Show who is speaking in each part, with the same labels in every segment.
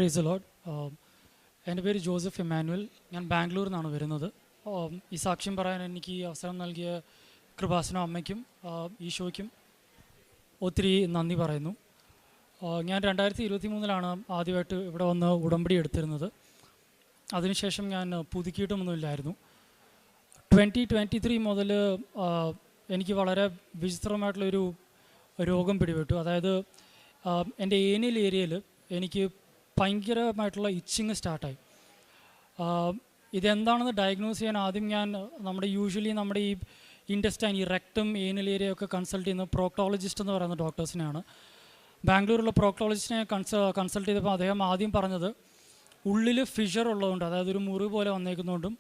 Speaker 1: Praise the Lord. എൻ്റെ പേര് Joseph Emmanuel. ഞാൻ ബാംഗ്ലൂരിൽ നിന്നാണ് വരുന്നത്. ഈ സാക്ഷ്യം പറയാൻ എനിക്ക് ഈ അവസരം നൽകിയ കൃപാസനം അമ്മയ്ക്കും ഈശോയ്ക്കും ഒത്തിരി നന്ദി പറയുന്നു. ഞാൻ 2023 ആദ്യമായിട്ട് ഇവിടെ വന്ന് ഉടമ്പടി എടുത്തിരുന്നത്. അതിനുശേഷം ഞാൻ പുതുക്കിയിട്ടുമൊന്നുമില്ലായിരുന്നു. 2023 മുതൽ എനിക്ക് വളരെ വിചിത്രമായിട്ടുള്ളൊരു രോഗം പിടിപെട്ടു. അതായത് എൻ്റെ ഏനിയൽ ഏരിയയിൽ എനിക്ക് ഭയങ്കരമായിട്ടുള്ള ഇച്ചിങ് സ്റ്റാർട്ടായി. ഇതെന്താണെന്ന് ഡയഗ്നോസ് ചെയ്യാൻ ആദ്യം ഞാൻ യൂഷ്വലി നമ്മുടെ ഈ ഇൻറ്റസ്റ്റൈൻ, ഈ റെക്ടം, ഏനിയൽ ഏരിയ ഒക്കെ കൺസൾട്ട് ചെയ്യുന്ന പ്രോക്ടോളജിസ്റ്റ് എന്ന് പറയുന്ന ഡോക്ടേഴ്സിനെയാണ്. ബാംഗ്ലൂരിലുള്ള പ്രോക്ടോളജിസ്റ്റിനെ കൺസൾട്ട് ചെയ്തപ്പോൾ അദ്ദേഹം ആദ്യം പറഞ്ഞത് ഉള്ളിൽ ഫിഷർ ഉള്ളതുകൊണ്ട്, അതായത് ഒരു മുറി പോലെ വന്നേക്കുന്നതുകൊണ്ടും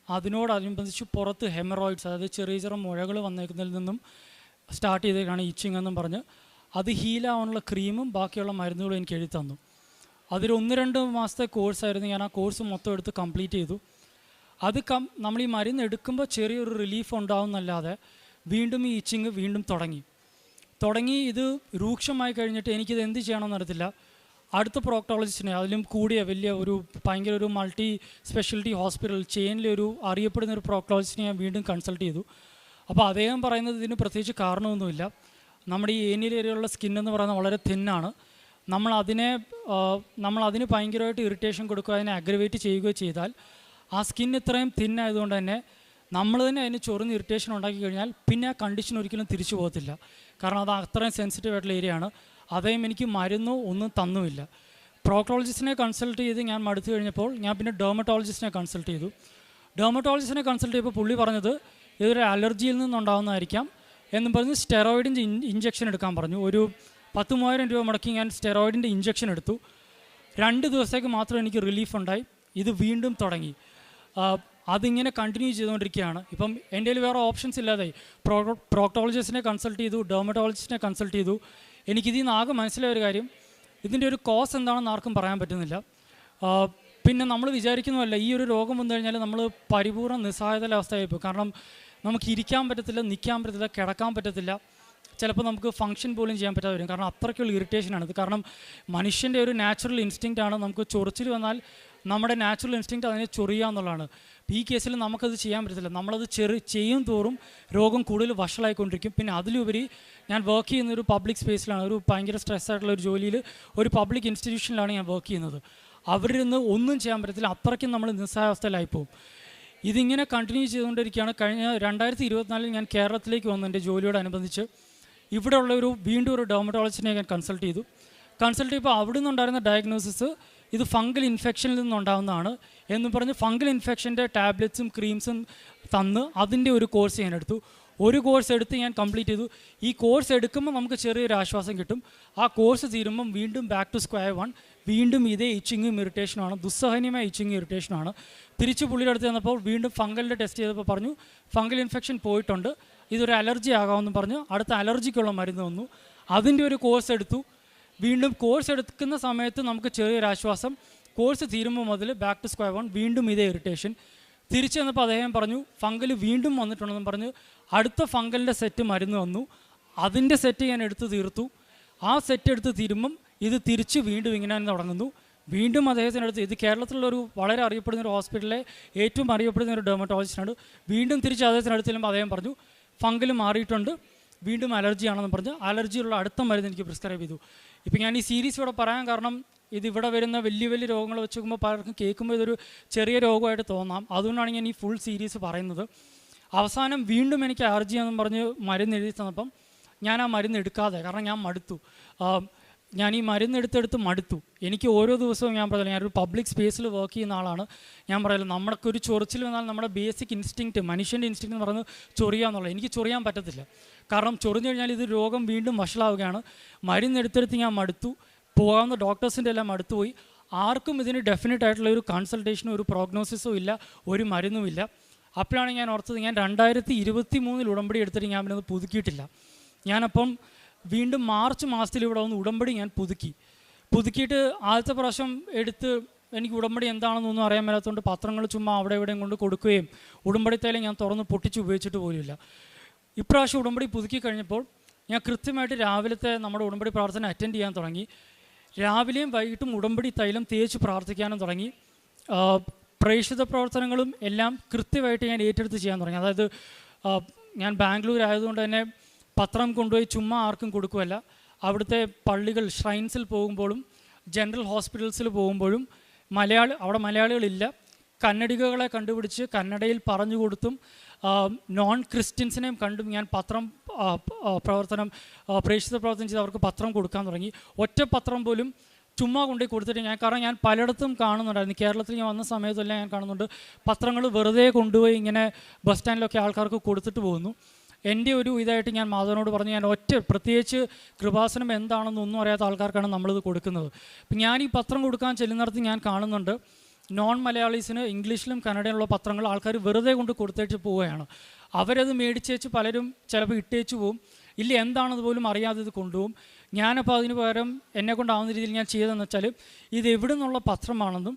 Speaker 1: അതിനോടനുബന്ധിച്ച് പുറത്ത് ഹെമറോയിഡ്സ്, അതായത് ചെറിയ ചെറിയ മുഴകൾ വന്നേക്കുന്നതിൽ നിന്നും സ്റ്റാർട്ട് ചെയ്തേക്കാണ് ഇച്ചിങ് എന്നും പറഞ്ഞ് അത് ഹീലാവാനുള്ള ക്രീമും ബാക്കിയുള്ള മരുന്നുകളും എനിക്ക് എഴുതി തന്നു. അതൊരു 1-2 മാസത്തെ കോഴ്സായിരുന്നു. ഞാൻ ആ കോഴ്സ് മൊത്തം എടുത്ത് കംപ്ലീറ്റ് ചെയ്തു. അത് നമ്മൾ ഈ മരുന്ന് എടുക്കുമ്പോൾ ചെറിയൊരു റിലീഫ് ഉണ്ടാവുന്നല്ലാതെ വീണ്ടും ഈ ഇച്ചിങ് വീണ്ടും തുടങ്ങി. ഇത് രൂക്ഷമായി കഴിഞ്ഞിട്ട് എനിക്കിത് എന്ത് ചെയ്യണമെന്ന് അറിയത്തില്ല. അടുത്ത പ്രോക്ടോളജിസ്റ്റിനെ, അതിലും കൂടിയ വലിയ ഭയങ്കര ഒരു മൾട്ടി സ്പെഷ്യാലിറ്റി ഹോസ്പിറ്റൽ ചെയിനിലൊരു അറിയപ്പെടുന്ന ഒരു പ്രോക്ടോളജിസ്റ്റിനെ ഞാൻ വീണ്ടും കൺസൾട്ട് ചെയ്തു. അപ്പോൾ അദ്ദേഹം പറയുന്നത് ഇതിന് പ്രത്യേകിച്ച് കാരണമൊന്നുമില്ല. നമ്മുടെ ഈ ഏനിയൽ ഏരിയയിലുള്ള സ്കിന്നെന്ന് പറയുന്നത് വളരെ തിന്നാണ്. നമ്മളതിന് ഭയങ്കരമായിട്ട് ഇറിറ്റേഷൻ കൊടുക്കുക, അതിനെ അഗ്രവേറ്റ് ചെയ്യുകയോ ചെയ്താൽ ആ സ്കിൻ ഇത്രയും തിന്നായതുകൊണ്ട് തന്നെ നമ്മൾ തന്നെ അതിന് ചൊറിഞ്ഞ് ഇറിറ്റേഷൻ ഉണ്ടാക്കി കഴിഞ്ഞാൽ പിന്നെ ആ കണ്ടീഷൻ ഒരിക്കലും തിരിച്ചു പോകത്തില്ല. കാരണം അത് അത്രയും സെൻസിറ്റീവ് ആയിട്ടുള്ള ഏരിയയാണ്. അദ്ദേഹം എനിക്ക് മരുന്നോ ഒന്നും തന്നുമില്ല. പ്രോക്ടോളജിസ്റ്റിനെ കൺസൾട്ട് ചെയ്ത് ഞാൻ മടുത്തു കഴിഞ്ഞപ്പോൾ ഞാൻ പിന്നെ ഡെർമറ്റോളജിസ്റ്റിനെ കൺസൾട്ട് ചെയ്തു. ഡെർമറ്റോളജിസ്റ്റിനെ കൺസൾട്ട് ചെയ്തപ്പോൾ പുള്ളി പറഞ്ഞത് ഇതൊരു അലർജിയിൽ നിന്നുണ്ടാകുന്നതായിരിക്കാം എന്നും പറഞ്ഞ് സ്റ്റെറോയിഡിൻ്റെ ഇഞ്ചക്ഷൻ എടുക്കാൻ പറഞ്ഞു. ഒരു 10,000 രൂപ മുടക്കി ഞാൻ സ്റ്റെറോയിഡിൻ്റെ ഇഞ്ചക്ഷൻ എടുത്തു. 2 ദിവസത്തേക്ക് മാത്രം എനിക്ക് റിലീഫ് ഉണ്ടായി. ഇത് വീണ്ടും തുടങ്ങി. അതിങ്ങനെ കണ്ടിന്യൂ ചെയ്തുകൊണ്ടിരിക്കുകയാണ്. ഇപ്പം എൻ്റെ കയ്യിൽ വേറെ ഓപ്ഷൻസ് ഇല്ലാതായി. പ്രോക്ടോളജിസ്റ്റിനെ കൺസൾട്ട് ചെയ്തു, ഡെർമറ്റോളജിസ്റ്റിനെ കൺസൾട്ട് ചെയ്തു. എനിക്കിതിൽ നിന്ന് ആകെ മനസ്സിലായ ഒരു കാര്യം, ഇതിൻ്റെ ഒരു കോസ് എന്താണെന്ന് ആർക്കും പറയാൻ പറ്റുന്നില്ല. പിന്നെ നമ്മൾ വിചാരിക്കുന്നതല്ല, ഈ ഒരു രോഗം വന്നു കഴിഞ്ഞാൽ നമ്മൾ പരിപൂർണ്ണ നിസ്സഹായതയിലെ അവസ്ഥയായിപ്പോയി. കാരണം നമുക്ക് ഇരിക്കാൻ പറ്റത്തില്ല, നിൽക്കാൻ പറ്റത്തില്ല, കിടക്കാൻ പറ്റത്തില്ല, ചിലപ്പോൾ നമുക്ക് ഫംഗ്ഷൻ പോലും ചെയ്യാൻ പറ്റാതെ വരും. കാരണം അത്രയ്ക്കുള്ള ഇറിറ്റേഷനാണിത്. കാരണം മനുഷ്യൻ്റെ ഒരു നാച്ചുറൽ ഇൻസ്റ്റിങ്ക്റ്റാണ്, നമുക്ക് ചൊറിച്ചിൽ വന്നാൽ നമ്മുടെ നാച്ചുറൽ ഇൻസ്റ്റിങ്ക്റ്റ് അതിനെ ചൊറിയുക എന്നുള്ളതാണ്. ഈ കേസിൽ നമുക്കത് ചെയ്യാൻ പറ്റത്തില്ല. നമ്മളത് ചെയ്യും തോറും രോഗം കൂടുതൽ വഷളായിക്കൊണ്ടിരിക്കും. പിന്നെ അതിലുപരി ഞാൻ വർക്ക് ചെയ്യുന്ന ഒരു പബ്ലിക് സ്പേസിലാണ്, ഒരു ഭയങ്കര സ്ട്രെസ്സായിട്ടുള്ള ഒരു ജോലിയിൽ ഒരു പബ്ലിക് ഇൻസ്റ്റിറ്റ്യൂഷനിലാണ് ഞാൻ വർക്ക് ചെയ്യുന്നത്. അവരിൽ നിന്ന് ഒന്നും ചെയ്യാൻ പറ്റത്തില്ല, അത്രയ്ക്കും നമ്മൾ നിസ്സഹായാവസ്ഥയിലായിപ്പോവും. ഇതിങ്ങനെ കണ്ടിന്യൂ ചെയ്തുകൊണ്ടിരിക്കുകയാണ്. കഴിഞ്ഞ 2024 ഞാൻ കേരളത്തിലേക്ക് വന്നു. എൻ്റെ ജോലിയോടനുബന്ധിച്ച് ഇവിടെയുള്ള വീണ്ടും ഒരു ഡെർമറ്റോളജിസ്റ്റിനെ ഞാൻ കൺസൾട്ട് ചെയ്തപ്പോൾ അവിടെ നിന്നുണ്ടായിരുന്ന ഡയഗ്നോസിസ് ഇത് ഫംഗൽ ഇൻഫെക്ഷനിൽ നിന്നുണ്ടാകുന്നതാണ് എന്ന് പറഞ്ഞ് ഫംഗൽ ഇൻഫെക്ഷൻ്റെ ടാബ്ലറ്റ്സും ക്രീംസും തന്ന് അതിൻ്റെ ഒരു കോഴ്സ് ഞാൻ എടുത്തു. ഒരു കോഴ്സ് എടുത്ത് ഞാൻ കംപ്ലീറ്റ് ചെയ്തു. ഈ കോഴ്സ് എടുക്കുമ്പോൾ നമുക്ക് ചെറിയൊരു ആശ്വാസം കിട്ടും. ആ കോഴ്സ് തീരുമ്പം വീണ്ടും ബാക്ക് ടു സ്ക്വയർ വൺ, വീണ്ടും ഇതേ ഇച്ചിങ്ങും ഇറിറ്റേഷനാണ്, ദുസ്സഹനീയമായ ഇച്ചിങ്ങും ഇറിറ്റേഷനാണ്. തിരിച്ച് പുള്ളിയുടെ അടുത്ത് ചെന്നപ്പോൾ വീണ്ടും ഫംഗലിൻ്റെ ടെസ്റ്റ് ചെയ്തപ്പോൾ പറഞ്ഞു ഫംഗൽ ഇൻഫെക്ഷൻ പോയിട്ടുണ്ട്, ഇതൊരു അലർജി ആകാമെന്ന് പറഞ്ഞു. അടുത്ത അലർജിക്കുള്ള മരുന്ന് വന്നു, അതിൻ്റെ ഒരു കോഴ്സ് എടുത്തു. വീണ്ടും കോഴ്സ് എടുക്കുന്ന സമയത്ത് നമുക്ക് ചെറിയൊരു ആശ്വാസം. കോഴ്സ് തീരുമ്പോൾ മുതൽ ബാക്ക് ടു സ്ക്വയർ വൺ, വീണ്ടും ഇതേ ഇറിറ്റേഷൻ. തിരിച്ചു വന്നപ്പോൾ അദ്ദേഹം പറഞ്ഞു ഫംഗൽ വീണ്ടും വന്നിട്ടുണ്ടെന്ന് പറഞ്ഞ് അടുത്ത ഫംഗലിൻ്റെ സെറ്റ് മരുന്ന് വന്നു. അതിൻ്റെ സെറ്റ് ഞാൻ എടുത്ത് തീർത്തു. ആ സെറ്റ് എടുത്ത് തീരുമ്പം ഇത് തിരിച്ച് വീണ്ടും ഇങ്ങനെ തുടങ്ങുന്നു. വീണ്ടും അദ്ദേഹത്തിനടുത്ത്, ഇത് കേരളത്തിലുള്ളൊരു വളരെ അറിയപ്പെടുന്ന ഒരു ഹോസ്പിറ്റലിലെ ഏറ്റവും അറിയപ്പെടുന്ന ഒരു ഡെർമറ്റോളജിസ്റ്റാണ്. വീണ്ടും തിരിച്ച് അദ്ദേഹത്തിനടുത്ത് ചെല്ലുമ്പോൾ അദ്ദേഹം പറഞ്ഞു ഫംഗൽ മാറിയിട്ടുണ്ട്, വീണ്ടും അലർജിയാണെന്ന് പറഞ്ഞ് അലർജിയുള്ള അടുത്ത മരുന്ന് എനിക്ക് പ്രിസ്ക്രൈബ് ചെയ്തു. ഇപ്പം ഞാൻ ഈ സീരീസ് ഇവിടെ പറയാൻ കാരണം ഇതിവിടെ വരുന്ന വലിയ വലിയ രോഗങ്ങൾ വെച്ച് നോക്കുമ്പോൾ പലർക്കും കേൾക്കുമ്പോൾ ഇതൊരു ചെറിയ രോഗമായിട്ട് തോന്നാം. അതുകൊണ്ടാണ് ഞാൻ ഈ ഫുൾ സീരീസ് പറയുന്നത്. അവസാനം വീണ്ടും എനിക്ക് അലർജിയാണെന്ന് പറഞ്ഞ് മരുന്ന് എഴുതി തന്നപ്പം ഞാൻ ആ മരുന്ന് എടുക്കാതെ, കാരണം ഞാൻ മടുത്തു. ഞാൻ ഈ മരുന്ന് എടുത്തെടുത്ത് മടുത്തു. എനിക്ക് ഓരോ ദിവസവും ഞാൻ പറയില്ല, ഞാനൊരു പബ്ലിക് സ്പേസിൽ വർക്ക് ചെയ്യുന്ന ആളാണ്. ഞാൻ പറയില്ല, നമ്മൾക്കൊരു ചൊറിച്ചിൽ വന്നാൽ നമ്മുടെ ബേസിക് ഇൻസ്റ്റിങ്ക്റ്റ്, മനുഷ്യൻ്റെ ഇൻസ്റ്റിങ്ക്റ്റ് എന്ന് പറയുന്നത് ചൊറിയുക എന്നുള്ളത്. എനിക്ക് ചൊറിയാൻ പറ്റത്തില്ല. കാരണം ചൊറിഞ്ഞു കഴിഞ്ഞാൽ ഇത് രോഗം വീണ്ടും വഷളാവുകയാണ്. മരുന്നെടുത്തെടുത്ത് ഞാൻ മടുത്തു. പോകാവുന്ന ഡോക്ടേഴ്സിൻ്റെ എല്ലാം മടുത്തുപോയി. ആർക്കും ഇതിന് ഡെഫിനറ്റ് ആയിട്ടുള്ള ഒരു കൺസൾട്ടേഷനോ ഒരു പ്രോഗ്നോസിസോ ഇല്ല, ഒരു മരുന്നുമില്ല. അപ്പോഴാണ് ഞാൻ ഓർത്തത്, ഞാൻ 2023 ഉടമ്പടി എടുത്തിട്ട് ഞാൻ പിന്നെ അത് പുതുക്കിയിട്ടില്ല. ഞാനപ്പം വീണ്ടും മാർച്ച് മാസത്തിൽ ഇവിടെ വന്ന് ഉടമ്പടി ഞാൻ പുതുക്കിയിട്ട് ആദ്യത്തെ പ്രാവശ്യം എടുത്ത് എനിക്ക് ഉടമ്പടി എന്താണെന്നൊന്നും അറിയാൻ മേലാത്തതുകൊണ്ട് പത്രങ്ങൾ ചുമ്മാ അവിടെ ഇവിടെയും കൊണ്ട് കൊടുക്കുകയും ഉടമ്പടിത്തേലെ ഞാൻ തുറന്ന് പൊട്ടിച്ച് ഉപയോഗിച്ചിട്ട് പോലുമില്ല. ഇപ്രാവശ്യം ഉടമ്പടി പുതുക്കി കഴിഞ്ഞപ്പോൾ ഞാൻ കൃത്യമായിട്ട് രാവിലത്തെ നമ്മുടെ ഉടമ്പടി പ്രാർത്ഥന അറ്റൻഡ് ചെയ്യാൻ തുടങ്ങി. രാവിലെയും വൈകിട്ടും ഉടമ്പടി തൈലം തേച്ച് പ്രാർത്ഥിക്കാനും തുടങ്ങി. പ്രേക്ഷിത പ്രവർത്തനങ്ങളും എല്ലാം കൃത്യമായിട്ട് ഞാൻ ഏറ്റെടുത്ത് ചെയ്യാൻ തുടങ്ങി. അതായത് ഞാൻ ബാംഗ്ലൂർ ആയതുകൊണ്ട് തന്നെ പത്രം കൊണ്ടുപോയി ചുമ്മാ ആർക്കും കൊടുക്കുമല്ല. അവിടുത്തെ പള്ളികൾ ഷ്രൈൻസിൽ പോകുമ്പോഴും ജനറൽ ഹോസ്പിറ്റൽസിൽ പോകുമ്പോഴും അവിടെ മലയാളികളില്ല, കന്നഡികളെ കണ്ടുപിടിച്ച് കന്നഡയിൽ പറഞ്ഞു കൊടുത്തും നോൺ ക്രിസ്ത്യൻസിനെയും കണ്ടും ഞാൻ പത്രം പ്രേക്ഷിത പ്രവർത്തനം ചെയ്ത് അവർക്ക് പത്രം കൊടുക്കാൻ തുടങ്ങി. ഒറ്റ പത്രം പോലും ചുമ്മാ കൊണ്ടുപോയി കൊടുത്തിട്ട് കാരണം ഞാൻ പലയിടത്തും കാണുന്നുണ്ടായിരുന്നു. കേരളത്തിൽ ഞാൻ വന്ന സമയത്തെല്ലാം ഞാൻ കാണുന്നുണ്ട് പത്രങ്ങൾ വെറുതെ കൊണ്ടുപോയി ഇങ്ങനെ ബസ് സ്റ്റാൻഡിലൊക്കെ ആൾക്കാർക്ക് കൊടുത്തിട്ട് പോകുന്നു. എൻ്റെ ഒരു ഇതായിട്ട് ഞാൻ മാധവനോട് പറഞ്ഞു, ഞാൻ പ്രത്യേകിച്ച് കൃപാസനം എന്താണെന്നൊന്നും അറിയാത്ത ആൾക്കാർക്കാണ് നമ്മളിത് കൊടുക്കുന്നത്. അപ്പം ഞാൻ ഈ പത്രം കൊടുക്കാൻ ചെല്ലുന്നിടത്ത് ഞാൻ കാണുന്നുണ്ട് നോൺ മലയാളീസിന് ഇംഗ്ലീഷിലും കന്നഡയിലുള്ള പത്രങ്ങൾ ആൾക്കാർ വെറുതെ കൊണ്ട് കൊടുത്തേച്ച് പോവുകയാണ്. അവരത് മേടിച്ചേച്ച് പലരും ചിലപ്പോൾ ഇട്ടേച്ച് പോവും, ഇല്ല എന്താണെന്ന് പോലും അറിയാതെ ഇത് കൊണ്ടുപോകും. ഞാനപ്പോൾ അതിന് പകരം എന്നെക്കൊണ്ടാവുന്ന രീതിയിൽ ഞാൻ ചെയ്തതെന്ന് വെച്ചാൽ ഇത് എവിടെ നിന്നുള്ള പത്രമാണെന്നും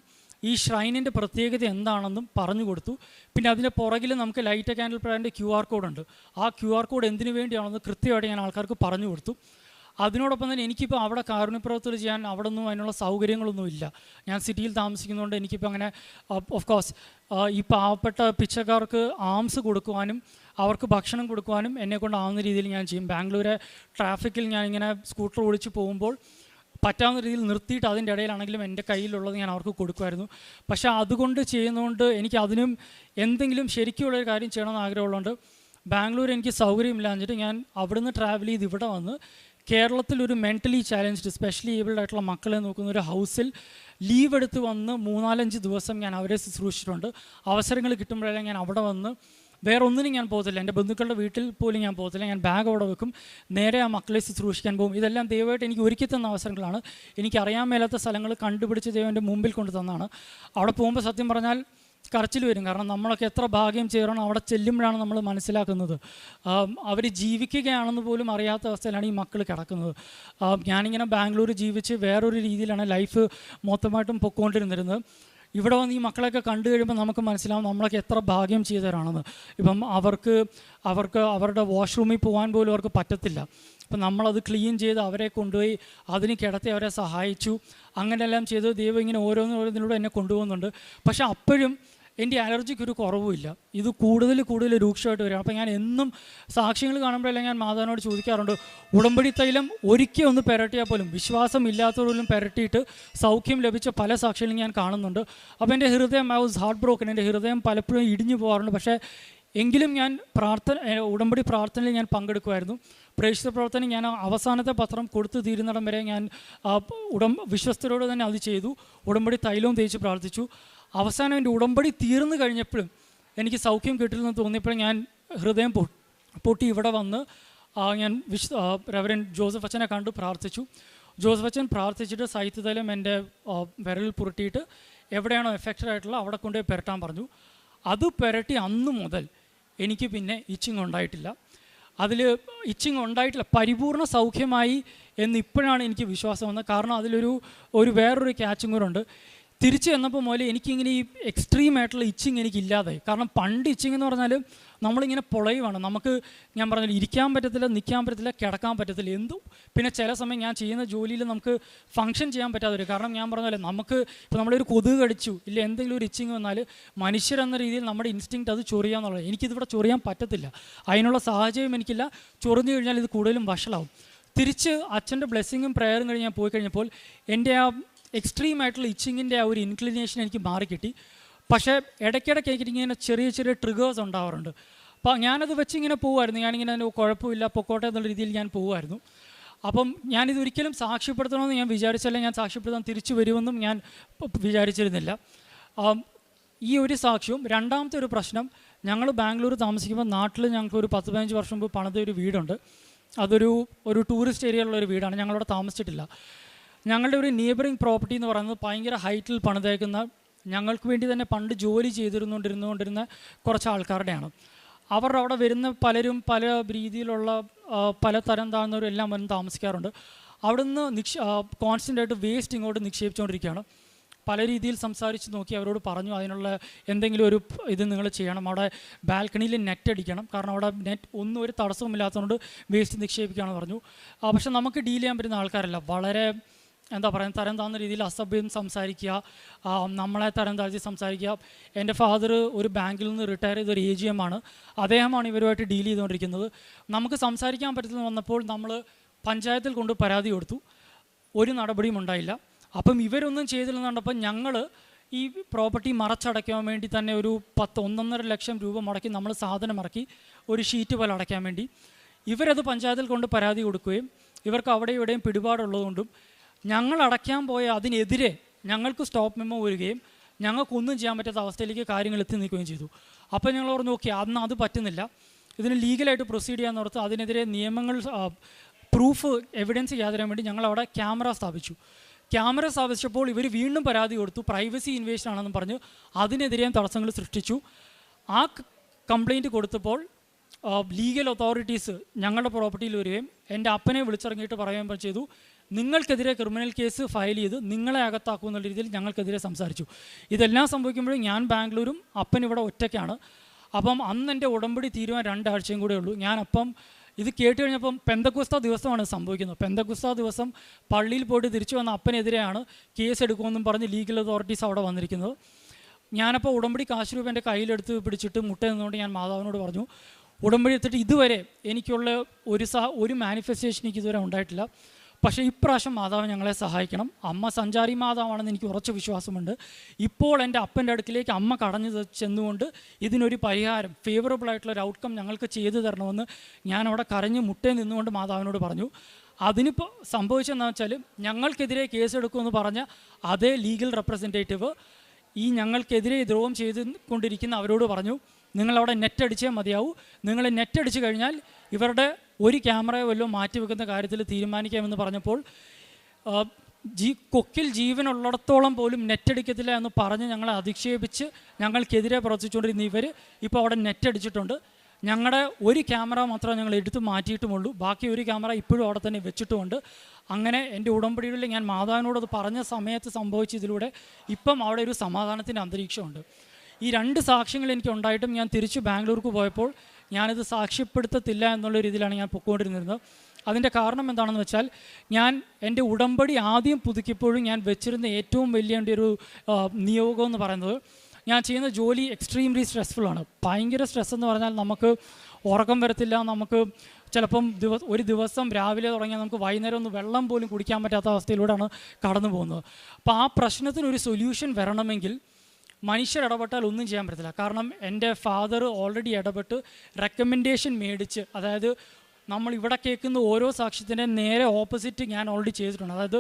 Speaker 1: ഈ ഷ്രൈനിൻ്റെ പ്രത്യേകത എന്താണെന്നും പറഞ്ഞു കൊടുത്തു. പിന്നെ അതിൻ്റെ പുറകിൽ നമുക്ക് ലൈറ്റ് കാൻഡിൽ പ്രയറിൻ്റെ QR കോഡുണ്ട്. ആ QR കോഡ് എന്തിനു വേണ്ടിയാണെന്ന് കൃത്യമായിട്ട് ഞാൻ ആൾക്കാർക്ക് പറഞ്ഞു കൊടുത്തു. അതിനോടൊപ്പം തന്നെ എനിക്കിപ്പോൾ അവിടെ കാരുണ്യപ്രവർത്തനം ചെയ്യാൻ അവിടെ ഒന്നും അതിനുള്ള സൗകര്യങ്ങളൊന്നും ഇല്ല. ഞാൻ സിറ്റിയിൽ താമസിക്കുന്നതുകൊണ്ട് എനിക്കിപ്പോൾ അങ്ങനെ ഓഫ് കോഴ്സ് ഈ പാവപ്പെട്ട പിച്ചക്കാർക്ക് ആംസ് കൊടുക്കുവാനും അവർക്ക് ഭക്ഷണം കൊടുക്കുവാനും എന്നെക്കൊണ്ടാവുന്ന രീതിയിൽ ഞാൻ ചെയ്യും. ബാംഗ്ലൂരെ ട്രാഫിക്കിൽ ഞാനിങ്ങനെ സ്കൂട്ടർ ഓടിച്ച് പോകുമ്പോൾ പറ്റാവുന്ന രീതിയിൽ നിർത്തിയിട്ട് അതിൻ്റെ ഇടയിലാണെങ്കിലും എൻ്റെ കയ്യിലുള്ളത് ഞാൻ അവർക്ക് കൊടുക്കുമായിരുന്നു. പക്ഷേ അതുകൊണ്ട് ചെയ്യുന്നതുകൊണ്ട് എനിക്ക് അതിനും എന്തെങ്കിലും ശരിക്കുള്ളൊരു കാര്യം ചെയ്യണമെന്ന് ആഗ്രഹമുള്ളതുകൊണ്ട് ബാംഗ്ലൂർ എനിക്ക് സൗകര്യമില്ലാഞ്ഞിട്ട് ഞാൻ അവിടുന്ന് ട്രാവൽ ചെയ്ത് ഇവിടെ വന്ന് കേരളത്തിലൊരു മെൻ്റലി ചാലഞ്ച്ഡ് സ്പെഷ്യലി ഏബിൾഡ് ആയിട്ടുള്ള മക്കളെ നോക്കുന്ന ഒരു ഹൗസിൽ ലീവ് എടുത്ത് വന്ന് 3-4 ദിവസം ഞാൻ അവരെ ശുശ്രൂഷിച്ചിട്ടുണ്ട്. അവസരങ്ങൾ കിട്ടുമ്പോഴെല്ലാം ഞാൻ അവിടെ വന്ന് വേറെ ഒന്നിനും ഞാൻ പോകത്തില്ല. എൻ്റെ ബന്ധുക്കളുടെ വീട്ടിൽ പോലും ഞാൻ പോകത്തില്ല. ഞാൻ ബാഗ് അവിടെ വെക്കും, നേരെ ആ മക്കളെ ശുശ്രൂഷിക്കാൻ പോകും. ഇതെല്ലാം ദൈവമായിട്ട് എനിക്ക് ഒരുക്കി തന്ന അവസരങ്ങളാണ്. എനിക്കറിയാൻ മേലാത്ത സ്ഥലങ്ങൾ കണ്ടുപിടിച്ച് ദൈവം എൻ്റെ മുമ്പിൽ കൊണ്ട് തന്നാണ്. അവിടെ പോകുമ്പോൾ സത്യം പറഞ്ഞാൽ കരച്ചിൽ വരും. കാരണം നമ്മളൊക്കെ എത്ര ഭാഗ്യം ചെയ്യണം, അവിടെ ചെല്ലുമ്പോഴാണ് നമ്മൾ മനസ്സിലാക്കുന്നത് അവർ ജീവിക്കുകയാണെന്ന് പോലും അറിയാത്ത അവസ്ഥയിലാണ് ഈ മക്കൾ കിടക്കുന്നത്. ഞാനിങ്ങനെ ബാംഗ്ലൂർ ജീവിച്ച് വേറൊരു രീതിയിലാണ് ലൈഫ് മൊത്തമായിട്ടും പൊയ്ക്കൊണ്ടിരുന്നിരുന്നത്. ഇവിടെ വന്ന് ഈ മക്കളെയൊക്കെ കണ്ടു കഴിയുമ്പോൾ നമുക്ക് മനസ്സിലാവും നമ്മളൊക്കെ എത്ര ഭാഗ്യം ചെയ്തവരാണെന്ന്. ഇപ്പം അവർക്ക് അവരുടെ വാഷ്റൂമിൽ പോകാൻ പോലും അവർക്ക് പറ്റത്തില്ല. അപ്പം നമ്മളത് ക്ലീൻ ചെയ്ത് അവരെ കൊണ്ടുപോയി അതിന് കിടത്തി അവരെ സഹായിച്ചു. അങ്ങനെയെല്ലാം ചെയ്ത് ദൈവം ഇങ്ങനെ ഓരോന്നിലൂടെ എന്നെ കൊണ്ടുപോകുന്നുണ്ട്. പക്ഷേ അപ്പോഴും എൻ്റെ അലർജിക്കൊരു കുറവുമില്ല. ഇത് കൂടുതൽ രൂക്ഷമായിട്ട് വരികയാണ്. അപ്പോൾ ഞാൻ എന്നും സാക്ഷ്യങ്ങൾ കാണുമ്പോഴെല്ലാം ഞാൻ മാതാവിനോട് ചോദിക്കാറുണ്ട്, ഉടമ്പടി തൈലം ഒരിക്കൽ ഒന്ന് പുരട്ടിയാൽ പോലും വിശ്വാസം ഇല്ലാത്തവരും പുരട്ടിയിട്ട് സൗഖ്യം ലഭിച്ച പല സാക്ഷ്യങ്ങളും ഞാൻ കാണുന്നുണ്ട്. അപ്പോൾ എൻ്റെ ഹൃദയം ഹാർട്ട് ബ്രോക്കൺ, എൻ്റെ ഹൃദയം പലപ്പോഴും ഇടിഞ്ഞു പോകാറുണ്ട്. പക്ഷേ എങ്കിലും ഞാൻ ഉടമ്പടി പ്രാർത്ഥനയിൽ ഞാൻ പങ്കെടുക്കുമായിരുന്നു. പ്രേക്ഷിത പ്രവർത്തനം ഞാൻ അവസാനത്തെ പത്രം കൊടുത്തു തീരുന്നിടം വരെ ഞാൻ വിശ്വസ്തരോട് തന്നെ അത് ചെയ്തു. ഉടമ്പടി തൈലവും തേച്ച് പ്രാർത്ഥിച്ചു. അവസാനം എൻ്റെ ഉടമ്പടി തീർന്നു കഴിഞ്ഞപ്പോഴും എനിക്ക് സൗഖ്യം കിട്ടില്ലെന്ന് തോന്നിയപ്പോഴും ഞാൻ ഹൃദയം പൊട്ടി ഇവിടെ വന്ന് ഞാൻ റെവറൻഡ് ജോസഫ് അച്ഛനെ കണ്ടു പ്രാർത്ഥിച്ചു. ജോസഫ് അച്ഛൻ പ്രാർത്ഥിച്ചിട്ട് സാഹിത്യതൈലം എൻ്റെ വിരലിൽ പുരട്ടിയിട്ട് എവിടെയാണോ എഫക്റ്റഡ് ആയിട്ടുള്ള അവിടെ കൊണ്ടുപോയി പുരട്ടാൻ പറഞ്ഞു. അത് പുരട്ടി അന്ന് മുതൽ എനിക്ക് പിന്നെ ഇച്ചിങ് ഉണ്ടായിട്ടില്ല. അതിൽ ഇച്ചിങ് ഉണ്ടായിട്ടില്ല, പരിപൂർണ്ണ സൗഖ്യമായി എന്ന് ഇപ്പോഴാണ് എനിക്ക് വിശ്വാസം വന്നത്. കാരണം അതിലൊരു വേറൊരു ക്യാച്ചും കൂടെ ഉണ്ട്. തിരിച്ച് ചെന്നപ്പോൾ മുതൽ എനിക്കിങ്ങനെ ഈ എക്സ്ട്രീം ആയിട്ടുള്ള ഇച്ചിങ് എനിക്കില്ലാതായി. കാരണം പണ്ട് ഇച്ചിങ് എന്ന് പറഞ്ഞാൽ നമ്മളിങ്ങനെ പൊളയുവാണ്, നമുക്ക് ഞാൻ പറഞ്ഞാൽ ഇരിക്കാൻ പറ്റത്തില്ല, നിൽക്കാൻ പറ്റത്തില്ല, കിടക്കാൻ പറ്റത്തില്ല, എന്തും. പിന്നെ ചില സമയം ഞാൻ ചെയ്യുന്ന ജോലിയിൽ നമുക്ക് ഫങ്ഷൻ ചെയ്യാൻ പറ്റാതെ വരും. കാരണം ഞാൻ പറഞ്ഞ പോലെ നമുക്ക് ഇപ്പോൾ നമ്മളൊരു കൊതുക് കടിച്ചു ഇല്ല എന്തെങ്കിലും ഒരു ഇച്ചിങ് വന്നാൽ മനുഷ്യരെന്ന രീതിയിൽ നമ്മുടെ ഇൻസ്റ്റിങ്ക്റ്റ് അത് ചൊറിയാന്നുള്ളത്. എനിക്കിതിവിടെ ചൊറിയാൻ പറ്റത്തില്ല, അതിനുള്ള സാഹചര്യം എനിക്കില്ല. ചൊറിഞ്ഞു കഴിഞ്ഞാൽ ഇത് കൂടുതലും വഷളാവും. തിരിച്ച് അച്ഛൻ്റെ ബ്ലെസ്സിങ്ങും പ്രയറും കഴിഞ്ഞ് ഞാൻ പോയി കഴിഞ്ഞപ്പോൾ എൻ്റെ ആ എക്സ്ട്രീം ആയിട്ടുള്ള ഇച്ചിങ്ങിൻ്റെ ആ ഒരു ഇൻക്ലിനേഷൻ എനിക്ക് മാറിക്കിട്ടി. പക്ഷേ ഇടയ്ക്കിടയ്ക്ക് ഇങ്ങനെ ചെറിയ ട്രിഗേഴ്സ് ഉണ്ടാവാറുണ്ട്. അപ്പോൾ ഞാനത് വെച്ച് ഇങ്ങനെ പോകുമായിരുന്നു. ഞാനിങ്ങനെ കുഴപ്പമില്ല പൊക്കോട്ടെ എന്നുള്ള രീതിയിൽ ഞാൻ പോകുമായിരുന്നു. അപ്പം ഞാനിതൊരിക്കലും സാക്ഷ്യപ്പെടുത്തണമെന്ന് ഞാൻ വിചാരിച്ചല്ല, ഞാൻ സാക്ഷ്യപ്പെടുത്താൻ തിരിച്ചു വരുമെന്നും ഞാൻ വിചാരിച്ചിരുന്നില്ല. ഈ ഒരു സാക്ഷ്യവും രണ്ടാമത്തെ ഒരു പ്രശ്നം, ഞങ്ങൾ ബാംഗ്ലൂർ താമസിക്കുമ്പോൾ നാട്ടിൽ ഞങ്ങൾക്ക് ഒരു 10-15 വർഷം മുമ്പ് പണിത ഒരു വീടുണ്ട്. അതൊരു ടൂറിസ്റ്റ് ഏരിയയിലുള്ളൊരു വീടാണ്, ഞങ്ങളവിടെ താമസിച്ചിട്ടില്ല. ഞങ്ങളുടെ ഒരു നെയ്ബറിങ് പ്രോപ്പർട്ടി എന്ന് പറയുന്നത് ഭയങ്കര ഹൈറ്റിൽ പണിതേക്കുന്ന, ഞങ്ങൾക്ക് വേണ്ടി തന്നെ പണ്ട് ജോലി ചെയ്തിരുന്നുകൊണ്ടിരുന്ന കുറച്ച് ആൾക്കാരുടെയാണ്. അവരുടെ അവിടെ വരുന്ന പലരും പല രീതിയിലുള്ള പല തരം താഴ്ന്നവരും എല്ലാം വന്ന് താമസിക്കാറുണ്ട്. അവിടുന്ന് കോൺസ്റ്റൻ്റായിട്ട് വേസ്റ്റ് ഇങ്ങോട്ട് നിക്ഷേപിച്ചുകൊണ്ടിരിക്കുകയാണ്. പല രീതിയിൽ സംസാരിച്ച് നോക്കി അവരോട് പറഞ്ഞു അതിനുള്ള എന്തെങ്കിലും ഒരു ഇത് നിങ്ങൾ ചെയ്യണം, അവിടെ ബാൽക്കണിയിൽ നെറ്റ് അടിക്കണം, കാരണം അവിടെ ഒന്നും ഒരു തടസ്സവുമില്ലാത്തതുകൊണ്ട് വേസ്റ്റ് നിക്ഷേപിക്കുകയാണെന്ന് പറഞ്ഞു. പക്ഷെ നമുക്ക് ഡീൽ ചെയ്യാൻ പറ്റുന്ന ആൾക്കാരല്ല, വളരെ എന്താ പറയുക, തരം താഴ്ന്ന രീതിയിൽ അസഭ്യം സംസാരിക്കുക, നമ്മളെ തരം താഴ്ത്തി സംസാരിക്കുക. എൻ്റെ ഫാദർ ഒരു ബാങ്കിൽ നിന്ന് റിട്ടയർ ചെയ്ത ഒരു AGM ആണ്. അദ്ദേഹമാണ് ഇവരുമായിട്ട് ഡീൽ ചെയ്തുകൊണ്ടിരിക്കുന്നത്. നമുക്ക് സംസാരിക്കാൻ പറ്റുന്ന വന്നപ്പോൾ നമ്മൾ പഞ്ചായത്തിൽ കൊണ്ട് പരാതി കൊടുത്തു. ഒരു നടപടിയും ഉണ്ടായില്ല. അപ്പം ഇവരൊന്നും ചെയ്തില്ലെന്ന് കണ്ടപ്പോൾ ഞങ്ങൾ ഈ പ്രോപ്പർട്ടി മറച്ചടയ്ക്കാൻ വേണ്ടി തന്നെ ഒരു 1.5 ലക്ഷം രൂപ മുടക്കി നമ്മൾ സാധനം ഇറക്കി ഒരു ഷീറ്റ് പോലെ അടയ്ക്കാൻ വേണ്ടി. ഇവരത് പഞ്ചായത്തിൽ കൊണ്ട് പരാതി കൊടുക്കുകയും ഇവർക്ക് അവിടെ ഇവിടെയും പിടിപാടുള്ളതുകൊണ്ടും ഞങ്ങൾ അടയ്ക്കാൻ പോയ അതിനെതിരെ ഞങ്ങൾക്ക് സ്റ്റോപ്പ് മെമ്മോ വരികയും ഞങ്ങൾക്കൊന്നും ചെയ്യാൻ പറ്റാത്ത അവസ്ഥയിലേക്ക് കാര്യങ്ങൾ എത്തി നിൽക്കുകയും ചെയ്തു. അപ്പോൾ ഞങ്ങൾ പറഞ്ഞു, ഓക്കെ, അന്ന് അത് പറ്റുന്നില്ല, ഇതിന് ലീഗലായിട്ട് പ്രൊസീഡ് ചെയ്യാൻ ഓർത്ത് അതിനെതിരെ നിയമങ്ങൾ പ്രൂഫ് എവിഡൻസ് ചെയ്യാതെ വേണ്ടി ഞങ്ങൾ അവിടെ ക്യാമറ സ്ഥാപിച്ചപ്പോൾ ഇവർ വീണ്ടും പരാതി കൊടുത്തു, പ്രൈവസി ഇൻവേഷൻ ആണെന്ന് പറഞ്ഞു അതിനെതിരെയും തടസ്സങ്ങൾ സൃഷ്ടിച്ചു. ആ കംപ്ലയിൻറ്റ് കൊടുത്തപ്പോൾ ലീഗൽ അതോറിറ്റീസ് ഞങ്ങളുടെ പ്രോപ്പർട്ടിയിൽ വരികയും എൻ്റെ അപ്പനെ വിളിച്ചിറങ്ങിയിട്ട് പറയുകയും ചെയ്തു, നിങ്ങൾക്കെതിരെ ക്രിമിനൽ കേസ് ഫയൽ ചെയ്ത് നിങ്ങളെ അകത്താക്കും എന്നുള്ള രീതിയിൽ ഞങ്ങൾക്കെതിരെ സംസാരിച്ചു. ഇതെല്ലാം സംഭവിക്കുമ്പോഴും ഞാൻ ബാംഗ്ലൂരും അപ്പൻ ഇവിടെ ഒറ്റയ്ക്കാണ്. അപ്പം അന്ന് എൻ്റെ ഉടമ്പടി തീരുവാൻ 2 ആഴ്ചയും കൂടെ ഉള്ളൂ. ഞാനപ്പം ഇത് കേട്ട് കഴിഞ്ഞപ്പം പെന്തക്കുസ്ത ദിവസമാണ് സംഭവിക്കുന്നത്. പെന്തക്കുസ്ത ദിവസം പള്ളിയിൽ പോയിട്ട് തിരിച്ചു വന്ന അപ്പനെതിരെയാണ് കേസ് എടുക്കുമെന്നും പറഞ്ഞ് ലീഗൽ അതോറിറ്റീസ് അവിടെ വന്നിരിക്കുന്നത്. ഞാനപ്പോൾ ഉടമ്പടി കാശ് രൂപ എൻ്റെ കയ്യിലെടുത്ത് പിടിച്ചിട്ട് മുട്ട നിന്നുകൊണ്ട് ഞാൻ മാതാവിനോട് പറഞ്ഞു, ഉടമ്പടി എടുത്തിട്ട് ഇതുവരെ എനിക്കുള്ള ഒരു മാനിഫെസ്റ്റേഷൻ എനിക്ക് ഇതുവരെ ഉണ്ടായിട്ടില്ല. പക്ഷേ ഇപ്രാവശ്യം മാതാവ് ഞങ്ങളെ സഹായിക്കണം. അമ്മ സഞ്ചാരി മാതാവാണെന്ന് എനിക്ക് ഉറച്ച വിശ്വാസമുണ്ട്. ഇപ്പോൾ എൻ്റെ അപ്പൻ്റെ അടുക്കിലേക്ക് അമ്മ കടഞ്ഞു ചെന്നുകൊണ്ട് ഇതിനൊരു പരിഹാരം, ഫേവറബിൾ ആയിട്ടുള്ളൊരു ഔട്ട്കം ഞങ്ങൾക്ക് ചെയ്തു തരണമെന്ന് ഞാൻ അവിടെ കരഞ്ഞ് മുട്ടയിൽ നിന്നുകൊണ്ട് മാതാവിനോട് പറഞ്ഞു. അതിനിപ്പോൾ സംഭവിച്ചതെന്ന് വെച്ചാൽ ഞങ്ങൾക്കെതിരെ കേസെടുക്കുമെന്ന് പറഞ്ഞ അതേ ലീഗൽ റെപ്രസെൻറ്റേറ്റീവ് ഈ ഞങ്ങൾക്കെതിരെ ദ്രോഹം ചെയ്തുകൊണ്ടിരിക്കുന്ന അവരോട് പറഞ്ഞു, നിങ്ങളവിടെ നെറ്റ് അടിച്ചേ മതിയാവൂ, നിങ്ങൾ നെറ്റ് അടിച്ചു കഴിഞ്ഞാൽ ഇവരുടെ ഒരു ക്യാമറയോ വല്ലതും മാറ്റിവെക്കുന്ന കാര്യത്തിൽ തീരുമാനിക്കാമെന്ന് പറഞ്ഞപ്പോൾ കൊക്കിൽ ജീവനുള്ളിടത്തോളം പോലും നെറ്റ് അടിക്കത്തില്ല എന്ന് പറഞ്ഞ് ഞങ്ങളെ അധിക്ഷേപിച്ച് ഞങ്ങൾക്കെതിരെ പ്രവർത്തിച്ചുകൊണ്ടിരുന്ന ഇവർ ഇപ്പോൾ അവിടെ നെറ്റ് അടിച്ചിട്ടുണ്ട്. ഞങ്ങളുടെ ഒരു ക്യാമറ മാത്രമേ ഞങ്ങൾ എടുത്ത് മാറ്റിയിട്ടുമുള്ളൂ, ബാക്കി ഒരു ക്യാമറ ഇപ്പോഴും അവിടെ തന്നെ വെച്ചിട്ടുമുണ്ട്. അങ്ങനെ എൻ്റെ ഉടമ്പടികളിൽ ഞാൻ മാതാവിനോട് അത് പറഞ്ഞ സമയത്ത് സംഭവിച്ചതിലൂടെ ഇപ്പം അവിടെ ഒരു സമാധാനത്തിൻ്റെ അന്തരീക്ഷമുണ്ട്. ഈ 2 സാക്ഷ്യങ്ങൾ എനിക്ക് ഉണ്ടായിട്ടും ഞാൻ തിരിച്ചു ബാംഗ്ലൂർക്ക് പോയപ്പോൾ ഞാനിത് സാക്ഷ്യപ്പെടുത്തത്തില്ല എന്നുള്ള രീതിയിലാണ് ഞാൻ പൊയ്ക്കൊണ്ടിരുന്നത്. അതിൻ്റെ കാരണം എന്താണെന്ന് വെച്ചാൽ ഞാൻ എൻ്റെ ഉടമ്പടി ആദ്യം പുതുക്കിയപ്പോഴും ഞാൻ വെച്ചിരുന്ന ഏറ്റവും വലിയ എൻ്റെ ഒരു നിയോഗം എന്ന് പറയുന്നത്, ഞാൻ ചെയ്യുന്ന ജോലി എക്സ്ട്രീംലി സ്ട്രെസ്ഫുള്ളാണ്. ഭയങ്കര സ്ട്രെസ് എന്ന് പറഞ്ഞാൽ നമുക്ക് ഉറക്കം വരത്തില്ല, നമുക്ക് ചിലപ്പം ഒരു ദിവസം രാവിലെ തുടങ്ങിയാൽ നമുക്ക് വൈകുന്നേരം ഒന്ന് വെള്ളം പോലും കുടിക്കാൻ പറ്റാത്ത അവസ്ഥയിലൂടെയാണ് കടന്നു പോകുന്നത്. അപ്പോൾ ആ പ്രശ്നത്തിനൊരു സൊല്യൂഷൻ വരണമെങ്കിൽ മനുഷ്യർ ഇടപെട്ടാൽ ഒന്നും ചെയ്യാൻ പറ്റത്തില്ല. കാരണം എൻ്റെ ഫാദർ ഓൾറെഡി ഇടപെട്ട് റെക്കമെൻഡേഷൻ മേടിച്ച്, അതായത് നമ്മൾ ഇവിടെ കേൾക്കുന്ന ഓരോ സാക്ഷ്യത്തിൻ്റെ നേരെ ഓപ്പോസിറ്റ് ഞാൻ ഓൾറെഡി ചെയ്തിട്ടുണ്ട്. അതായത്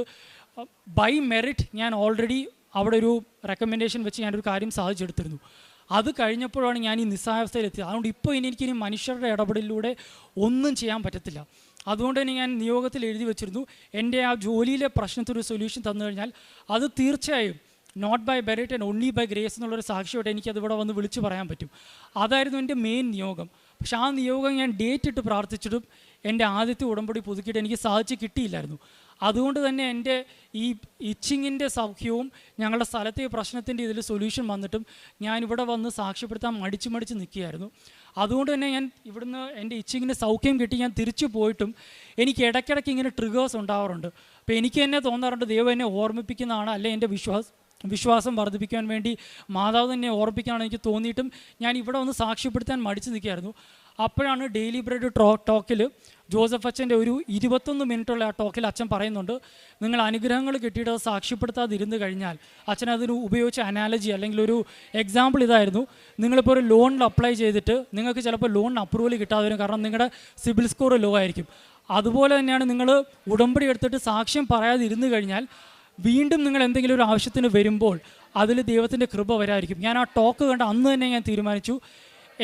Speaker 1: ബൈ മെറിറ്റ് ഞാൻ ഓൾറെഡി അവിടെ ഒരു റെക്കമെൻഡേഷൻ വെച്ച് ഞാനൊരു കാര്യം സാധിച്ചെടുത്തിരുന്നു. അത് കഴിഞ്ഞപ്പോഴാണ് ഞാൻ ഈ നിസ്സഹായാവസ്ഥയിലെത്തിയത്. അതുകൊണ്ട് ഇപ്പോൾ എനിക്കിനി മനുഷ്യരുടെ ഇടപെടലിലൂടെ ഒന്നും ചെയ്യാൻ പറ്റത്തില്ല. അതുകൊണ്ട് തന്നെ ഞാൻ നിയോഗത്തിൽ എഴുതി വെച്ചിരുന്നു, എൻ്റെ ആ ജോലിയിലെ പ്രശ്നത്തിനൊരു സൊല്യൂഷൻ തന്നു കഴിഞ്ഞാൽ അത് തീർച്ചയായും not by merit and only by grace എന്നുള്ളൊരു സാക്ഷിയോടെ എനിക്കതിവിടെ വന്ന് വിളിച്ച് പറയാൻ പറ്റും. അതായിരുന്നു എൻ്റെ മെയിൻ നിയോഗം. പക്ഷേ ആ നിയോഗം ഞാൻ ഡേറ്റ് ഇട്ട് പ്രാർത്ഥിച്ചിട്ടും എൻ്റെ ആദ്യത്തെ ഉടമ്പടി പുതുക്കിയിട്ട് എനിക്ക് സാധിച്ച് കിട്ടിയില്ലായിരുന്നു. അതുകൊണ്ട് തന്നെ എൻ്റെ ഈ ഇച്ചിങ്ങിൻ്റെ സൗഖ്യവും ഞങ്ങളുടെ സ്ഥലത്തെ പ്രശ്നത്തിൻ്റെ ഇതിൽ സൊല്യൂഷൻ വന്നിട്ടും ഞാനിവിടെ വന്ന് സാക്ഷ്യപ്പെടുത്താൻ മടിച്ച് നിൽക്കുകയായിരുന്നു. അതുകൊണ്ട് തന്നെ ഞാൻ ഇവിടുന്ന് എൻ്റെ ഇച്ചിങ്ങിൻ്റെ സൗഖ്യം കിട്ടി ഞാൻ തിരിച്ചു പോയിട്ടും എനിക്ക് ഇടയ്ക്കിടയ്ക്ക് ഇങ്ങനെ ട്രിഗേഴ്സ് ഉണ്ടാവാറുണ്ട്. അപ്പോൾ എനിക്ക് തന്നെ തോന്നാറുണ്ട് ദൈവം എന്നെ ഓർമ്മിപ്പിക്കുന്നതാണ്, അല്ലെ എൻ്റെ വിശ്വാസം വർദ്ധിപ്പിക്കാൻ വേണ്ടി മാതാവ് തന്നെ ഓർമ്മിപ്പിക്കുകയാണ് എനിക്ക് തോന്നിയിട്ടും ഞാൻ ഇവിടെ ഒന്ന് സാക്ഷ്യപ്പെടുത്താൻ മടിച്ച് നിൽക്കുകയായിരുന്നു. അപ്പോഴാണ് ഡെയിലി ബ്രെഡ് ടോക്കിൽ ജോസഫ് അച്ഛൻ്റെ ഒരു 21 മിനിറ്റുള്ള ആ ടോക്കിൽ അച്ഛൻ പറയുന്നുണ്ട്, നിങ്ങൾ അനുഗ്രഹങ്ങൾ കിട്ടിയിട്ട് അത് സാക്ഷ്യപ്പെടുത്താതിരുന്ന് കഴിഞ്ഞാൽ, അച്ഛൻ അതിന് ഉപയോഗിച്ച അനാലജി അല്ലെങ്കിൽ ഒരു എക്സാമ്പിൾ ഇതായിരുന്നു, നിങ്ങളിപ്പോൾ ഒരു ലോണിൽ അപ്ലൈ ചെയ്തിട്ട് നിങ്ങൾക്ക് ചിലപ്പോൾ ലോണിന് അപ്രൂവൽ കിട്ടാതെ വരും, കാരണം നിങ്ങളുടെ സിബിൽ സ്കോർ ലോ ആയിരിക്കും. അതുപോലെ തന്നെയാണ് നിങ്ങൾ ഉടമ്പടി എടുത്തിട്ട് സാക്ഷ്യം പറയാതിരുന്ന് കഴിഞ്ഞാൽ വീണ്ടും നിങ്ങൾ എന്തെങ്കിലും ഒരു ആവശ്യത്തിന് വരുമ്പോൾ അതിൽ ദൈവത്തിൻ്റെ കൃപ വരായിരിക്കും. ഞാൻ ആ ടോക്ക് കണ്ട് അന്ന് തന്നെ ഞാൻ തീരുമാനിച്ചു,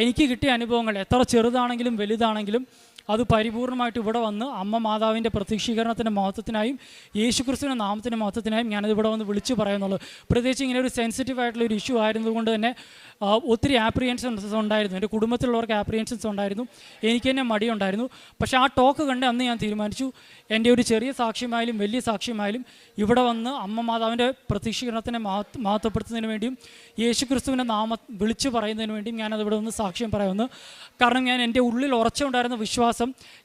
Speaker 1: എനിക്ക് കിട്ടിയ അനുഭവങ്ങൾ എത്ര ചെറുതാണെങ്കിലും വലുതാണെങ്കിലും അത് പരിപൂർണമായിട്ട് ഇവിടെ വന്ന് അമ്മ മാതാവിൻ്റെ പ്രത്യക്ഷീകരണത്തിൻ്റെ മഹത്വത്തിനായും യേശുക്രിസ്തുവിൻ്റെ നാമത്തിൻ്റെ മഹത്വത്തിനായും ഞാനത് ഇവിടെ വന്ന് വിളിച്ചു പറയുന്നുള്ളൂ. പ്രത്യേകിച്ച് ഇങ്ങനെ ഒരു സെൻസിറ്റീവ് ആയിട്ടുള്ളൊരു ഇഷ്യൂ ആയിരുന്നതുകൊണ്ട് തന്നെ ഒത്തിരി ആപ്രിഹെൻഷൻസ് ഉണ്ടായിരുന്നു. എൻ്റെ കുടുംബത്തിലുള്ളവർക്ക് ആപ്രിഹെൻഷൻസ് ഉണ്ടായിരുന്നു, എനിക്ക് തന്നെ മടിയുണ്ടായിരുന്നു. പക്ഷേ ആ ടോക്ക് കണ്ട് അന്ന് ഞാൻ തീരുമാനിച്ചു, എൻ്റെ ഒരു ചെറിയ സാക്ഷ്യമായാലും വലിയ സാക്ഷ്യമായാലും ഇവിടെ വന്ന് അമ്മ മാതാവിൻ്റെ പ്രത്യക്ഷീകരണത്തിനെ മഹത്വപ്പെടുത്തുന്നതിന് വേണ്ടിയും യേശുക്രിസ്തുവിൻ്റെ നാമം വിളിച്ചു പറയുന്നതിന് വേണ്ടിയും ഞാനത് ഇവിടെ വന്ന് സാക്ഷ്യം പറയുന്നു. കാരണം ഞാൻ എൻ്റെ ഉള്ളിൽ ഉറച്ചുണ്ടായിരുന്ന വിശ്വാസം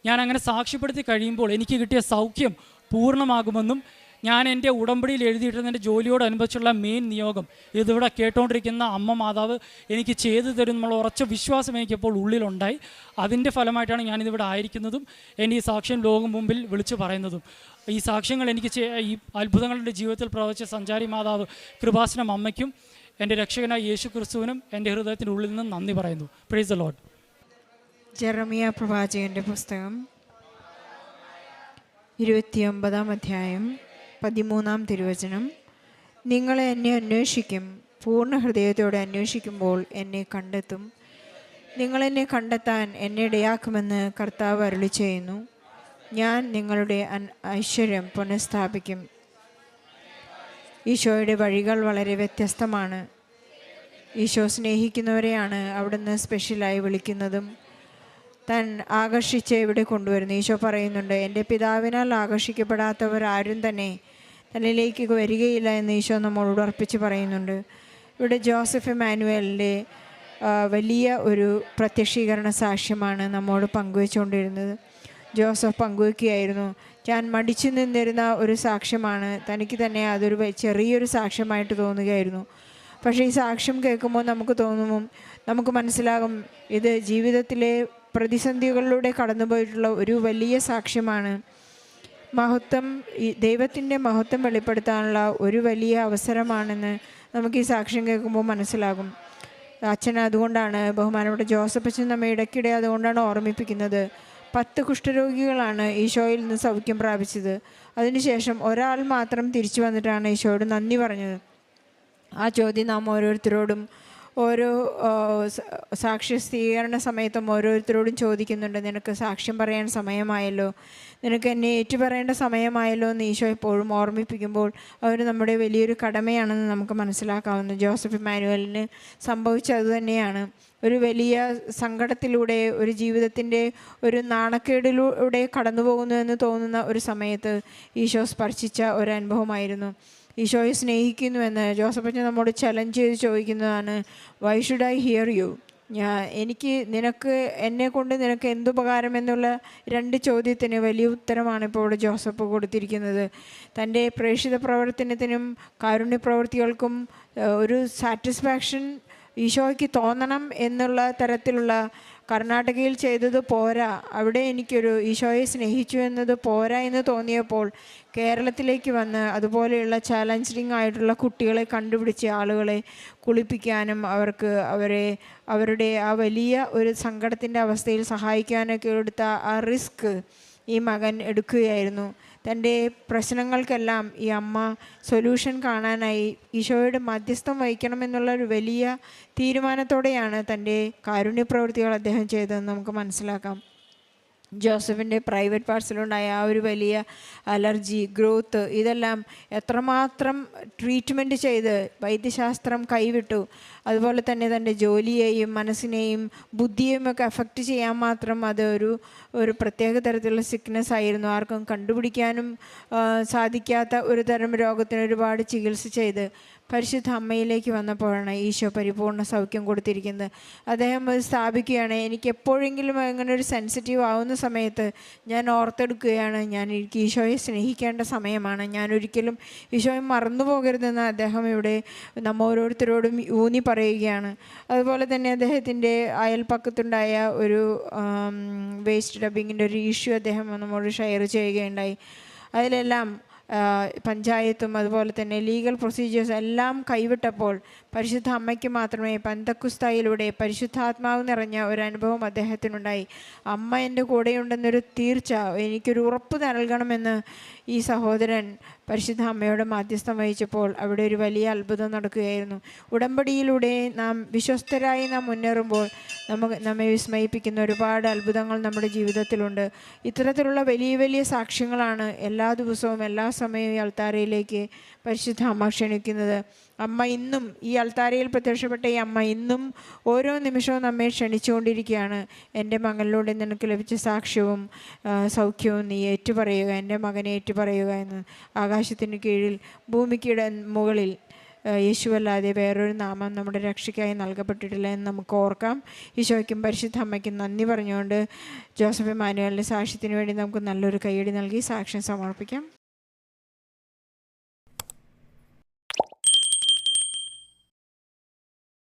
Speaker 1: ഞാൻ അങ്ങനെ സാക്ഷ്യപ്പെടുത്തി കഴിയുമ്പോൾ എനിക്ക് കിട്ടിയ സൗഖ്യം പൂർണ്ണമാകുമെന്നും ഞാൻ എൻ്റെ ഉടമ്പടിയിൽ എഴുതിയിട്ടിരുന്ന എൻ്റെ ജോലിയോടനുബന്ധിച്ചുള്ള മെയിൻ നിയോഗം ഇതിവിടെ കേട്ടുകൊണ്ടിരിക്കുന്ന അമ്മ മാതാവ് എനിക്ക് ചെയ്തു തരും എന്നുള്ള ഉറച്ച വിശ്വാസം എനിക്കിപ്പോൾ ഉള്ളിലുണ്ടായി. അതിൻ്റെ ഫലമായിട്ടാണ് ഞാനിതിവിടെ ആയിരിക്കുന്നതും എൻ്റെ ഈ സാക്ഷ്യം ലോകം മുമ്പിൽ വിളിച്ചു പറയുന്നതും. ഈ സാക്ഷ്യങ്ങൾ എനിക്ക് ഈ അത്ഭുതങ്ങളുടെ ജീവിതത്തിൽ പ്രവർത്തിച്ച സഞ്ചാരി മാതാവ് കൃപാസനം അമ്മയ്ക്കും എൻ്റെ രക്ഷകനായ യേശു ക്രിസ്തുവിനും എൻ്റെ ഹൃദയത്തിൻ്റെ ഉള്ളിൽ നിന്ന് നന്ദി പറയുന്നു. Praise the Lord.
Speaker 2: ജെറമിയ പ്രവാചകൻ്റെ പുസ്തകം 29-ാം അധ്യായം 13-ാം തിരുവചനം. നിങ്ങൾ എന്നെ അന്വേഷിക്കും, പൂർണ്ണ ഹൃദയത്തോടെ അന്വേഷിക്കുമ്പോൾ എന്നെ കണ്ടെത്തും. നിങ്ങളെന്നെ കണ്ടെത്താൻ എന്നെ ഇടയാക്കുമെന്ന് കർത്താവ് അരുളി ചെയ്യുന്നു. ഞാൻ നിങ്ങളുടെ ഐശ്വര്യം പുനഃസ്ഥാപിക്കും. ഈശോയുടെ വഴികൾ വളരെ വ്യത്യസ്തമാണ്. ഈശോ സ്നേഹിക്കുന്നവരെയാണ് അവിടുന്ന് സ്പെഷ്യലായി വിളിക്കുന്നതും താൻ ആകർഷിച്ച് ഇവിടെ കൊണ്ടുവരുന്നു. ഈശോ പറയുന്നുണ്ട്, എൻ്റെ പിതാവിനാൽ ആകർഷിക്കപ്പെടാത്തവർ ആരും തന്നെ തന്നിലേക്ക് വരികയില്ല എന്ന് ഈശോ നമ്മളോട് ഉറപ്പിച്ച് പറയുന്നുണ്ട്. ഇവിടെ ജോസഫ് ഇമ്മാനുവേലിൻ്റെ വലിയ ഒരു പ്രത്യക്ഷീകരണ സാക്ഷ്യമാണ് നമ്മോട് പങ്കുവെച്ചുകൊണ്ടിരുന്നത്. ജോസഫ് പങ്കുവെക്കുകയായിരുന്നു, ഞാൻ മടിച്ചു നിന്നിരുന്ന ഒരു സാക്ഷ്യമാണ്. തനിക്ക് തന്നെ അതൊരു ചെറിയൊരു സാക്ഷ്യമായിട്ട് തോന്നുകയായിരുന്നു. പക്ഷേ ഈ സാക്ഷ്യം കേൾക്കുമ്പോൾ നമുക്ക് മനസ്സിലാകും ഇത് ജീവിതത്തിലെ പ്രതിസന്ധികളിലൂടെ കടന്നുപോയിട്ടുള്ള ഒരു വലിയ സാക്ഷ്യമാണ്. ദൈവത്തിൻ്റെ മഹത്വം വെളിപ്പെടുത്താനുള്ള ഒരു വലിയ അവസരമാണെന്ന് നമുക്ക് ഈ സാക്ഷ്യം കേൾക്കുമ്പോൾ മനസ്സിലാകും. അച്ഛൻ അതുകൊണ്ടാണ്, ബഹുമാനപ്പെട്ട ജോസഫ് അച്ഛൻ നമ്മെ ഇടയ്ക്കിടെ അതുകൊണ്ടാണ് ഓർമ്മിപ്പിക്കുന്നത്, 10 കുഷ്ഠരോഗികളാണ് ഈശോയിൽ നിന്ന് സൗഖ്യം പ്രാപിച്ചത്. അതിനുശേഷം ഒരാൾ മാത്രം തിരിച്ചു വന്നിട്ടാണ് ഈശോയോട് നന്ദി പറഞ്ഞത്. ആ ചോദ്യം നാം ഓരോരുത്തരോടും ഓരോ സാക്ഷ്യ സ്ഥിരീകരണ സമയത്തും ഓരോരുത്തരോടും ചോദിക്കുന്നുണ്ട്. നിനക്ക് സാക്ഷ്യം പറയാൻ സമയമായല്ലോ, നിനക്ക് എന്നെ ഏറ്റുപറയേണ്ട സമയമായല്ലോ എന്ന് ഈശോ എപ്പോഴും ഓർമ്മിപ്പിക്കുമ്പോൾ അവർ നമ്മുടെ വലിയൊരു കടമയാണെന്ന് നമുക്ക് മനസ്സിലാക്കാവുന്നു. ജോസഫ് ഇമ്മാനുവേലിന് സംഭവിച്ചത് തന്നെയാണ്. ഒരു വലിയ സങ്കടത്തിലൂടെ, ഒരു ജീവിതത്തിൻ്റെ ഒരു നാണക്കേടിലൂടെ കടന്നു പോകുന്നു എന്ന് തോന്നുന്ന ഒരു സമയത്ത് ഈശോ സ്പർശിച്ച ഒരു അനുഭവമായിരുന്നു. ഈശോയെ സ്നേഹിക്കുന്നുവെന്ന് ജോസഫ് അച്ഛൻ നമ്മോട് ചലഞ്ച് ചെയ്ത് ചോദിക്കുന്നതാണ്, why should I hear you? എന്നെക്കൊണ്ട് നിനക്ക് എന്തുപകാരം എന്നുള്ള 2 ചോദ്യത്തിന് വലിയ ഉത്തരമാണ് ഇപ്പോൾ ഇവിടെ ജോസഫ് കൊടുത്തിരിക്കുന്നത്. തൻ്റെ പ്രേക്ഷിത പ്രവർത്തനത്തിനും കാരുണ്യ പ്രവൃത്തികൾക്കും ഒരു സാറ്റിസ്ഫാക്ഷൻ ഈശോയ്ക്ക് തോന്നണം എന്നുള്ള തരത്തിലുള്ള, കർണാടകയിൽ ചെയ്തത് പോരാ, അവിടെ എനിക്കൊരു ഈശോയെ സ്നേഹിച്ചു എന്നത് പോരാ എന്ന് തോന്നിയപ്പോൾ കേരളത്തിലേക്ക് വന്ന് അതുപോലെയുള്ള ചാലഞ്ചിങ് ആയിട്ടുള്ള കുട്ടികളെ കണ്ടുപിടിച്ച് ആളുകളെ കുളിപ്പിക്കാനും അവരുടെ ആ വലിയ ഒരു സങ്കടത്തിൻ്റെ അവസ്ഥയിൽ സഹായിക്കാനൊക്കെ എടുത്ത ആ റിസ്ക് ഈ മകൻ എടുക്കുകയായിരുന്നു. തൻ്റെ പ്രശ്നങ്ങൾക്കെല്ലാം ഈ അമ്മ സൊല്യൂഷൻ കാണാനായി ഈശോയുടെ മധ്യസ്ഥം വഹിക്കണമെന്നുള്ള ഒരു വലിയ തീരുമാനത്തോടെയാണ് തൻ്റെ കാരുണ്യപ്രവൃത്തികൾ അദ്ദേഹം ചെയ്തതെന്ന് നമുക്ക് മനസ്സിലാക്കാം. ജോസഫിൻ്റെ പ്രൈവറ്റ് പാർട്സിലുണ്ടായ ആ ഒരു വലിയ അലർജി, ഗ്രോത്ത്, ഇതെല്ലാം എത്രമാത്രം ട്രീറ്റ്മെൻറ്റ് ചെയ്ത് വൈദ്യശാസ്ത്രം കൈവിട്ടു. അതുപോലെ തന്നെ തൻ്റെ ജോലിയെയും മനസ്സിനെയും ബുദ്ധിയെയും ഒക്കെ അഫക്റ്റ് ചെയ്യാൻ മാത്രം അത് ഒരു പ്രത്യേക തരത്തിലുള്ള സിക്നെസ് ആയിരുന്നു. ആർക്കും കണ്ടുപിടിക്കാനും സാധിക്കാത്ത ഒരു തരം രോഗത്തിന് ഒരുപാട് ചികിത്സ ചെയ്ത് പരിശുദ്ധ അമ്മയിലേക്ക് വന്നപ്പോഴാണ് ഈശോ പരിപൂർണ്ണ സൗഖ്യം കൊടുത്തിരിക്കുന്നത്. അദ്ദേഹം അത് സ്ഥാപിക്കുകയാണ്, എനിക്ക് എപ്പോഴെങ്കിലും അങ്ങനെ ഒരു സെൻസിറ്റീവ് ആവുന്ന സമയത്ത് ഞാൻ ഓർത്തെടുക്കുകയാണ്, എനിക്ക് ഈശോയെ സ്നേഹിക്കേണ്ട സമയമാണ്, ഞാൻ ഒരിക്കലും ഈശോയെ മറന്നു പോകരുതെന്ന് അദ്ദേഹം ഇവിടെ നമ്മ ഓരോരുത്തരോടും ഊന്നി പറയുകയാണ്. അതുപോലെ തന്നെ അദ്ദേഹത്തിൻ്റെ അയൽപ്പക്കത്തുണ്ടായ ഒരു വേസ്റ്റ് ഡബിങ്ങിൻ്റെ ഒരു ഇഷ്യൂ അദ്ദേഹം നമ്മോട് ഷെയർ ചെയ്യുകയുണ്ടായി. അതിലെല്ലാം പഞ്ചായത്തും അതുപോലെ തന്നെ ലീഗൽ പ്രൊസീജിയേഴ്സ് എല്ലാം കൈവിട്ടപ്പോൾ പരിശുദ്ധ അമ്മയ്ക്ക് മാത്രമേ പെന്തക്കുസ്തായിലൂടെ പരിശുദ്ധാത്മാവ് നിറഞ്ഞ ഒരു അനുഭവം അദ്ദേഹത്തിനുണ്ടായി. അമ്മ എൻ്റെ കൂടെയുണ്ടെന്നൊരു തീർച്ച, എനിക്കൊരു ഉറപ്പ് നൽകണമെന്ന് ഈ സഹോദരൻ പരിശുദ്ധ അമ്മയോട് മാധ്യസ്ഥം വഹിച്ചപ്പോൾ അവിടെ ഒരു വലിയ അത്ഭുതം നടക്കുകയായിരുന്നു. ഉടമ്പടിയിലൂടെ വിശ്വസ്തരായി നാം മുന്നേറുമ്പോൾ നമ്മെ വിസ്മയിപ്പിക്കുന്ന ഒരുപാട് അത്ഭുതങ്ങൾ നമ്മുടെ ജീവിതത്തിലുണ്ട്. ഇത്തരത്തിലുള്ള വലിയ വലിയ സാക്ഷ്യങ്ങളാണ് എല്ലാ ദിവസവും എല്ലാ സമയവും ഈ അൾത്താരയിലേക്ക് പരിശുദ്ധ അമ്മ ക്ഷണിക്കുന്നത്. അമ്മ ഇന്നും ഈ അൾത്താരയിൽ പ്രത്യക്ഷപ്പെട്ട ഈ അമ്മ ഇന്നും ഓരോ നിമിഷവും നമ്മെ ക്ഷണിച്ചുകൊണ്ടിരിക്കുകയാണ്. എൻ്റെ മകനിലൂടെ നിനക്ക് ലഭിച്ച സാക്ഷ്യവും സൗഖ്യവും നീ ഏറ്റുപറയുക, എൻ്റെ മകനെ ഏറ്റുപറയുക എന്ന്. ആകാശത്തിന് കീഴിൽ ഭൂമിക്ക് മുകളിൽ യേശുവല്ലാതെ വേറൊരു നാമം നമ്മുടെ രക്ഷയ്ക്കായി നൽകപ്പെട്ടിട്ടില്ല എന്ന് നമുക്ക് ഓർക്കാം. ഈശോയ്ക്കും പരിശുദ്ധ അമ്മയ്ക്കും നന്ദി പറഞ്ഞുകൊണ്ട് ജോസഫ് ഇമ്മാനുവേലിൻ്റെ സാക്ഷ്യത്തിന് വേണ്ടി നമുക്ക് നല്ലൊരു കയ്യടി നൽകി സാക്ഷ്യം സമർപ്പിക്കാം.